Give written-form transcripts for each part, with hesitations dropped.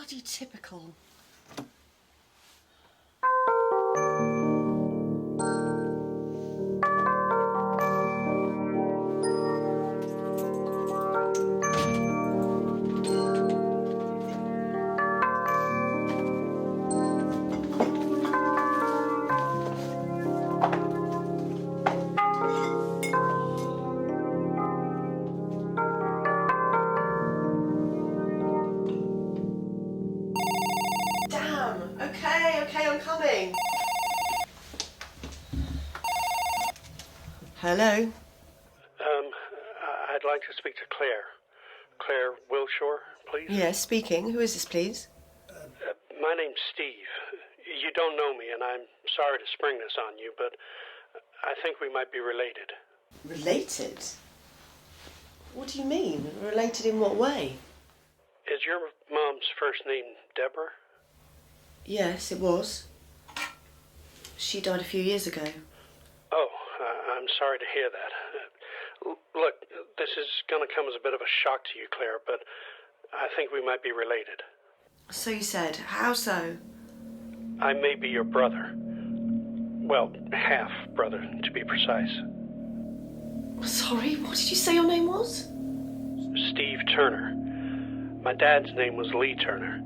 Bloody typical. Okay, I'm coming. Hello? I'd like to speak to Claire. Claire Wilshaw, please? Yes, speaking. Who is this, please? My name's Steve. You don't know me, and I'm sorry to spring this on you, but I think we might be related. Related? What do you mean? Related in what way? Is your mom's first name Deborah? Yes, it was. She died a few years ago. Oh, I'm sorry to hear that. Look, this is going to come as a bit of a shock to you, Claire, but I think we might be related. So you said. How so? I may be your brother. Well, half brother, to be precise. Sorry, what did you say your name was? Steve Turner. My dad's name was Lee Turner.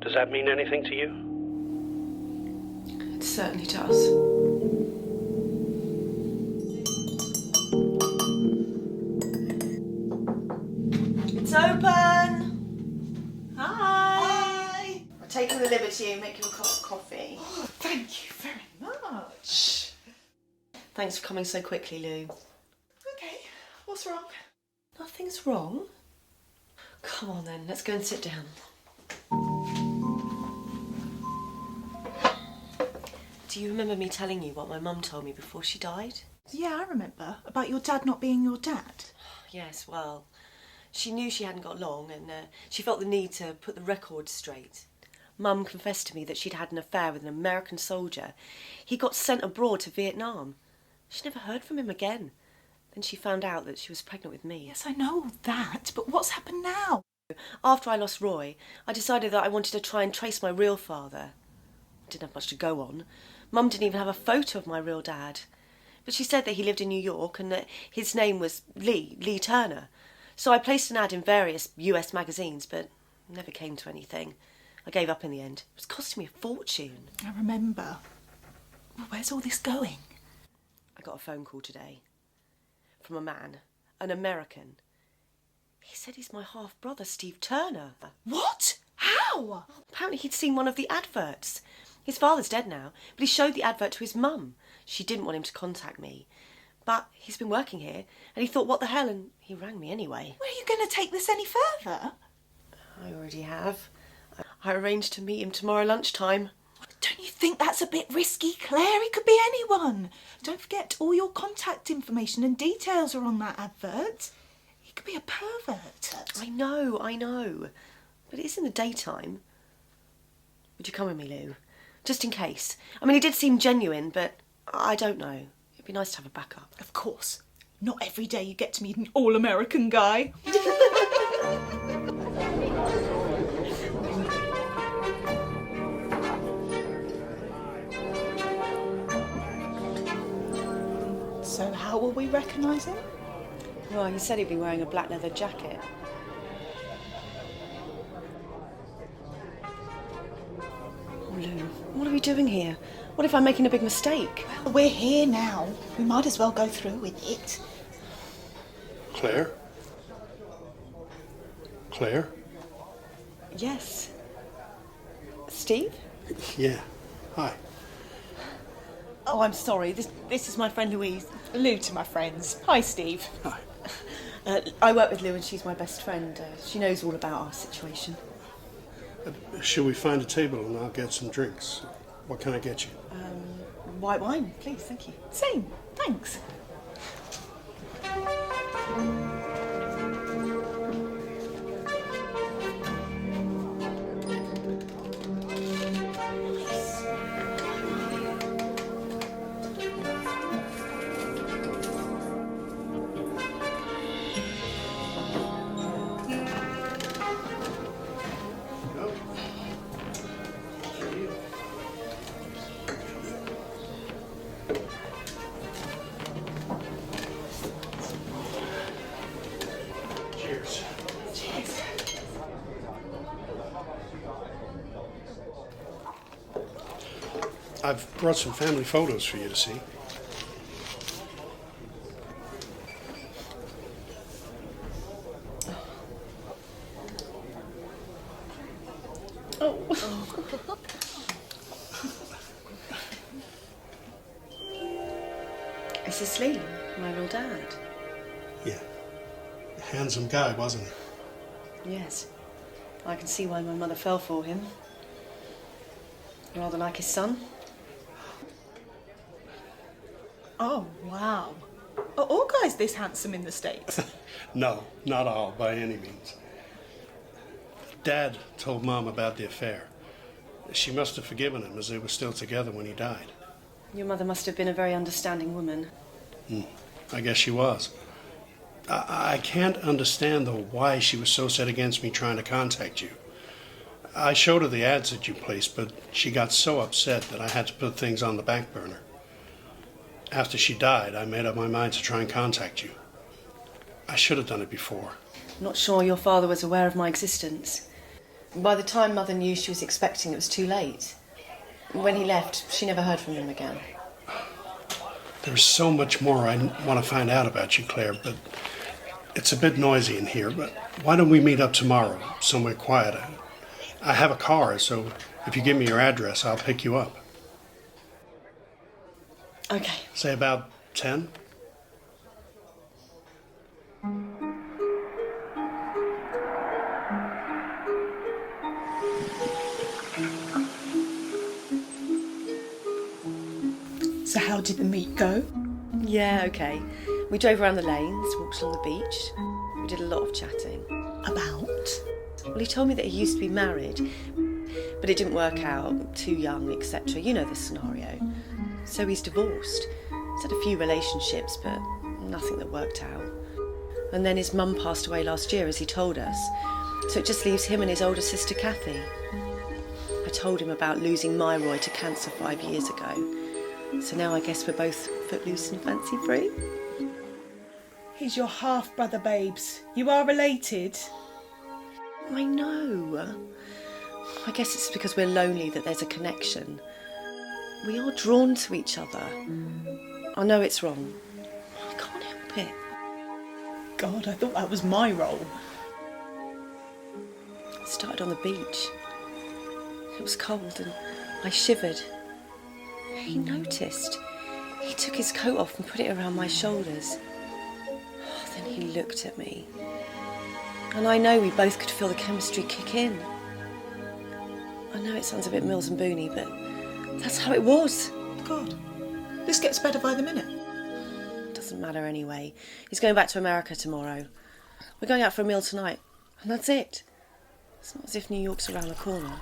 Does that mean anything to you? It certainly does. It's open! Hi! I've taken the liberty of making you a cup of coffee. Oh, thank you very much. Thanks for coming so quickly, Lou. Okay, what's wrong? Nothing's wrong. Come on then, let's go and sit down. Do you remember me telling you what my mum told me before she died? Yeah, I remember. About your dad not being your dad. Yes, well, she knew she hadn't got long and she felt the need to put the record straight. Mum confessed to me that she'd had an affair with an American soldier. He got sent abroad to Vietnam. She never heard from him again. Then she found out that she was pregnant with me. Yes, I know all that, but what's happened now? After I lost Roy, I decided that I wanted to try and trace my real father. I didn't have much to go on. Mum didn't even have a photo of my real dad. But she said that he lived in New York and that his name was Lee Turner. So I placed an ad in various US magazines, but never came to anything. I gave up in the end. It was costing me a fortune. I remember. Well, where's all this going? I got a phone call today from a man, an American. He said he's my half-brother, Steve Turner. What? How? Apparently he'd seen one of the adverts. His father's dead now, but he showed the advert to his mum. She didn't want him to contact me. But he's been working here, and he thought, what the hell, and he rang me anyway. Well, are you going to take this any further? I already have. I arranged to meet him tomorrow lunchtime. Don't you think that's a bit risky, Claire? It could be anyone. Don't forget, all your contact information and details are on that advert. He could be a pervert. I know. But it is in the daytime. Would you come with me, Lou? Just in case. I mean, he did seem genuine, but I don't know. It'd be nice to have a backup. Of course. Not every day you get to meet an all-American guy. So how will we recognise him? Well, he said he'd be wearing a black leather jacket. Oh, Lou, what are we doing here? What if I'm making a big mistake? Well, we're here now. We might as well go through with it. Claire? Claire? Yes. Steve? Yeah. Hi. Oh, I'm sorry. This is my friend Louise. Lou to my friends. Hi, Steve. Hi. I work with Lou and she's my best friend. She knows all about our situation. Shall we find a table and I'll get some drinks? What can I get you? White wine, please, thank you. Same. Thanks. I've brought some family photos for you to see. This is Lee, my real dad. Yeah. Handsome guy, wasn't he? Yes. I can see why my mother fell for him. Rather like his son. Oh, wow. Are all guys this handsome in the States? No, not all, by any means. Dad told Mom about the affair. She must have forgiven him as they were still together when he died. Your mother must have been a very understanding woman. I guess she was. I can't understand, though, why she was so set against me trying to contact you. I showed her the ads that you placed, but she got so upset that I had to put things on the back burner. After she died, I made up my mind to try and contact you. I should have done it before. I'm not sure your father was aware of my existence. By the time Mother knew she was expecting, it was too late. When he left, she never heard from him again. There's so much more I want to find out about you, Claire, but it's a bit noisy in here. But why don't we meet up tomorrow, somewhere quiet? I have a car, so if you give me your address, I'll pick you up. Okay. Say about 10? So how did the meet go? Yeah, okay. We drove around the lanes, walked along the beach. We did a lot of chatting. About? Well, he told me that he used to be married, but it didn't work out, too young, etc. You know the scenario. So he's divorced. He's had a few relationships, but nothing that worked out. And then his mum passed away last year, as he told us. So it just leaves him and his older sister, Kathy. I told him about losing my Roy to cancer 5 years ago. So now I guess we're both footloose and fancy-free. He's your half-brother, babes. You are related. I know. I guess it's because we're lonely that there's a connection. We are drawn to each other. I know it's wrong. I can't help it. God, I thought that was my role. It started on the beach. It was cold and I shivered. He noticed. He took his coat off and put it around my shoulders. Then he looked at me. And I know we both could feel the chemistry kick in. I know it sounds a bit Mills and Booney, but that's how it was. God, this gets better by the minute. Doesn't matter anyway. He's going back to America tomorrow. We're going out for a meal tonight, and that's it. It's not as if New York's around the corner.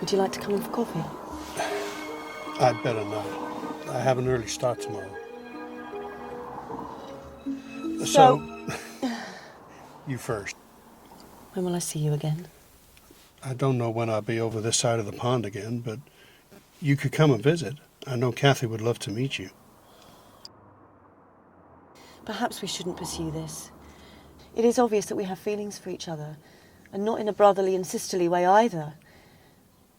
Would you like to come in for coffee? I'd better not. I have an early start tomorrow. So you first. When will I see you again? I don't know when I'll be over this side of the pond again, but you could come and visit. I know Kathy would love to meet you. Perhaps we shouldn't pursue this. It is obvious that we have feelings for each other, and not in a brotherly and sisterly way either.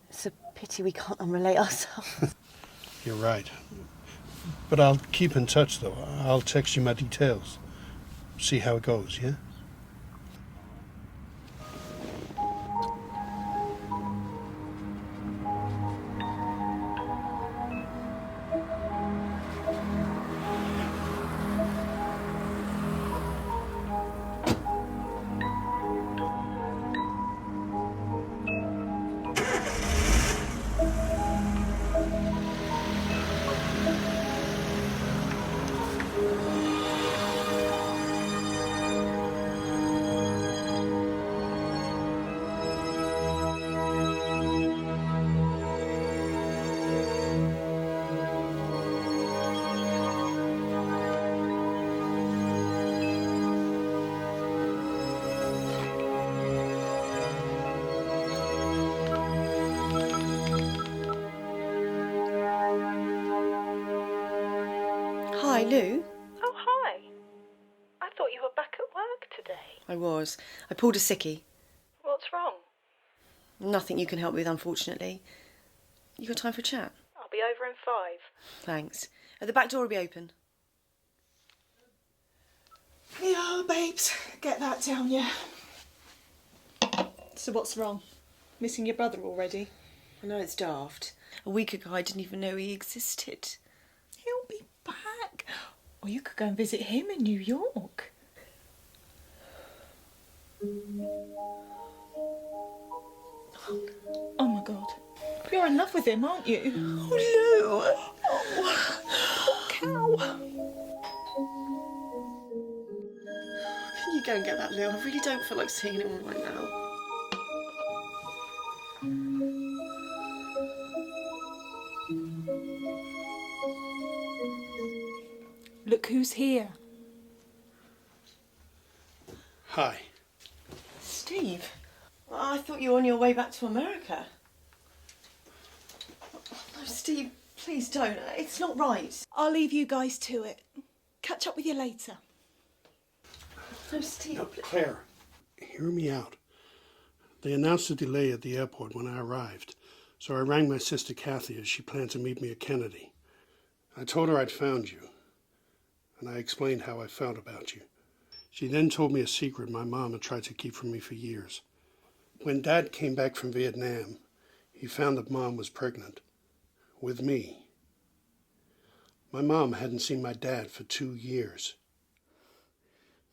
It's a pity we can't unrelate ourselves. You're right. But I'll keep in touch, though. I'll text you my details. See how it goes, yeah? Hi, Lou. Oh, hi. I thought you were back at work today. I was. I pulled a sickie. What's wrong? Nothing you can help with, unfortunately. You got time for a chat? I'll be over in 5. Thanks. The back door will be open. Yeah, babes, get that down, yeah. So what's wrong? Missing your brother already? I know it's daft. A week ago I didn't even know he existed. He'll be back. Or you could go and visit him in New York. Oh my God. You're in love with him, aren't you? Oh, Lou. Oh, cow. Can you go and get that, Lou? I really don't feel like seeing anyone right now. Look who's here. Hi. Steve? I thought you were on your way back to America. No, Steve, please don't. It's not right. I'll leave you guys to it. Catch up with you later. No, Steve. No, Claire, hear me out. They announced a delay at the airport when I arrived, so I rang my sister Kathy as she planned to meet me at Kennedy. I told her I'd found you, and I explained how I felt about you. She then told me a secret my mom had tried to keep from me for years. When Dad came back from Vietnam, he found that Mom was pregnant. With me. My mom hadn't seen my dad for 2 years.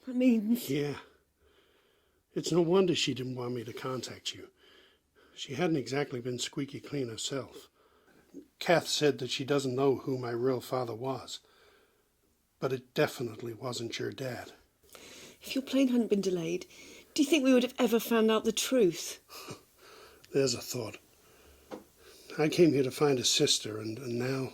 I mean... Yeah. It's no wonder she didn't want me to contact you. She hadn't exactly been squeaky clean herself. Kath said that she doesn't know who my real father was. But it definitely wasn't your dad. If your plane hadn't been delayed, do you think we would have ever found out the truth? There's a thought. I came here to find a sister, and now...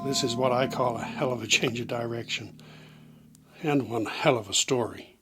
This is what I call a hell of a change of direction. And one hell of a story.